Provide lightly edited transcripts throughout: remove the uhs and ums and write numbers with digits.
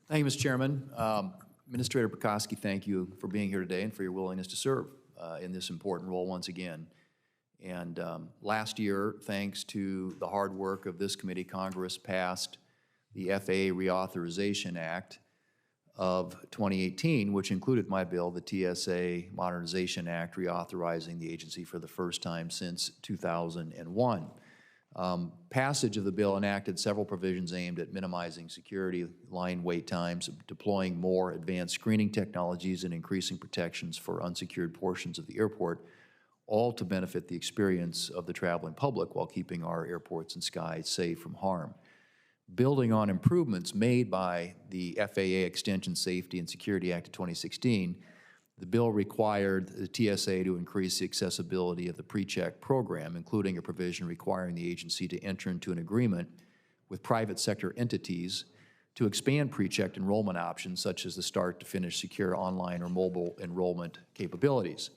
Thank you, Mr. Chairman. Administrator Pekoske, thank you for being here today and for your willingness to serve in this important role once again. And last year, thanks to the hard work of this committee, Congress passed the FAA Reauthorization Act of 2018, which included my bill, the TSA Modernization Act, reauthorizing the agency for the first time since 2001. Passage of the bill enacted several provisions aimed at minimizing security line wait times, deploying more advanced screening technologies, and increasing protections for unsecured portions of the airport, all to benefit the experience of the traveling public while keeping our airports and skies safe from harm. Building on improvements made by the FAA Extension Safety and Security Act of 2016, the bill required the TSA to increase the accessibility of the PreCheck program, including a provision requiring the agency to enter into an agreement with private sector entities to expand PreCheck enrollment options, such as the start-to-finish secure online or mobile enrollment capabilities.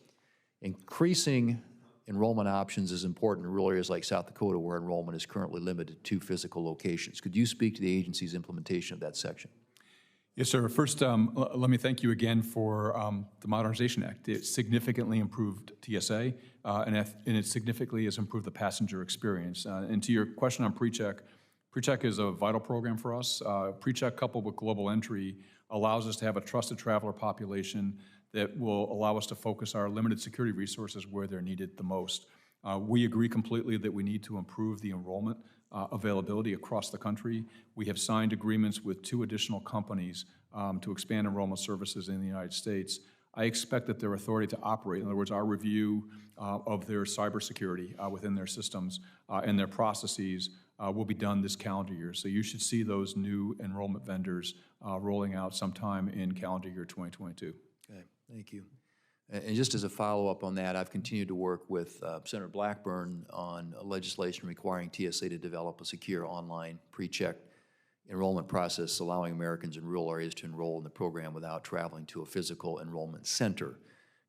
Increasing enrollment options is important in rural areas like South Dakota, where enrollment is currently limited to physical locations. Could you speak to the agency's implementation of that section? Yes, sir. First, let me thank you again for the Modernization Act. It significantly improved TSA, and it significantly has improved the passenger experience. And to your question on PreCheck, PreCheck is a vital program for us. PreCheck coupled with global entry allows us to have a trusted traveler population that will allow us to focus our limited security resources where they're needed the most. We agree completely that we need to improve the enrollment availability across the country. We have signed agreements with 2 additional companies to expand enrollment services in the United States. I expect that their authority to operate, in other words, our review of their cybersecurity within their systems and their processes will be done this calendar year. So you should see those new enrollment vendors rolling out sometime in calendar year 2022. Okay, thank you. And just as a follow-up on that, I've continued to work with Senator Blackburn on legislation requiring TSA to develop a secure online PreCheck enrollment process, allowing Americans in rural areas to enroll in the program without traveling to a physical enrollment center.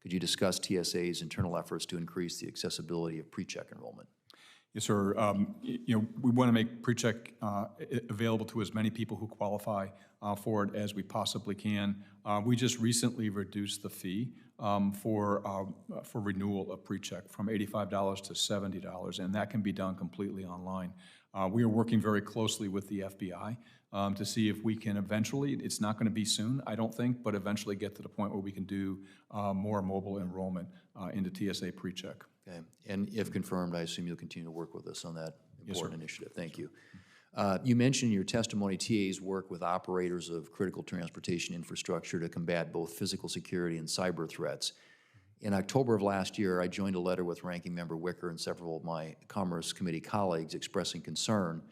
Could you discuss TSA's internal efforts to increase the accessibility of PreCheck enrollment? Yes, sir. We want to make PreCheck available to as many people who qualify for it as we possibly can. We just recently reduced the fee for renewal of PreCheck from $85 to $70, and that can be done completely online. We are working very closely with the FBI to see if we can eventually, it's not going to be soon, I don't think, but eventually get to the point where we can do more mobile enrollment into TSA PreCheck. Okay, and if confirmed, I assume you'll continue to work with us on that important initiative. Thank you. You mentioned in your testimony TA's work with operators of critical transportation infrastructure to combat both physical security and cyber threats. In October of last year, I joined a letter with Ranking Member Wicker and several of my Commerce Committee colleagues expressing concern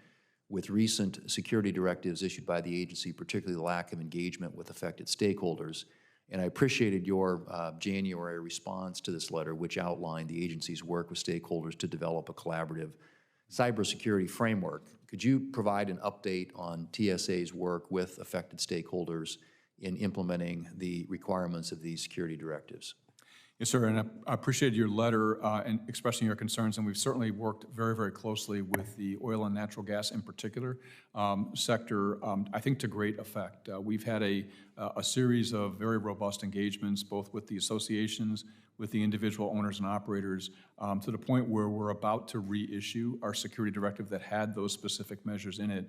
with recent security directives issued by the agency, particularly the lack of engagement with affected stakeholders. And I appreciated your January response to this letter, which outlined the agency's work with stakeholders to develop a collaborative cybersecurity framework. Could you provide an update on TSA's work with affected stakeholders in implementing the requirements of these security directives? Yes, sir, and I appreciate your letter and expressing your concerns, and we've certainly worked very, very closely with the oil and natural gas in particular sector, I think to great effect. We've had a series of very robust engagements, both with the associations, with the individual owners and operators, to the point where we're about to reissue our security directive that had those specific measures in it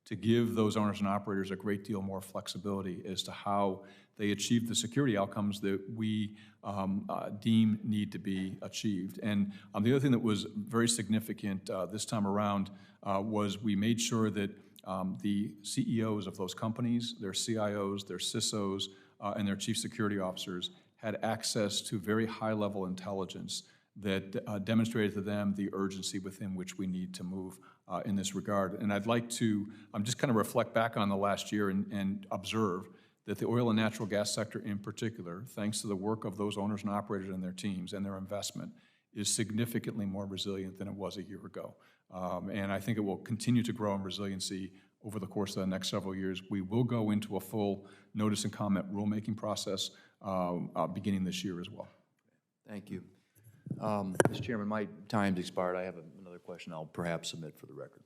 to give those owners and operators a great deal more flexibility as to how they achieve the security outcomes that we deem need to be achieved. And the other thing that was very significant this time around was we made sure that the CEOs of those companies, their CIOs, their CISOs, and their chief security officers had access to very high-level intelligence that demonstrated to them the urgency within which we need to move in this regard. And I'd like to just kind of reflect back on the last year and observe that the oil and natural gas sector in particular, thanks to the work of those owners and operators and their teams and their investment, is significantly more resilient than it was a year ago. And I think it will continue to grow in resiliency over the course of the next several years. We will go into a full notice and comment rulemaking process beginning this year as well. Thank you. Mr. Chairman, my time's expired. I have another question I'll perhaps submit for the record.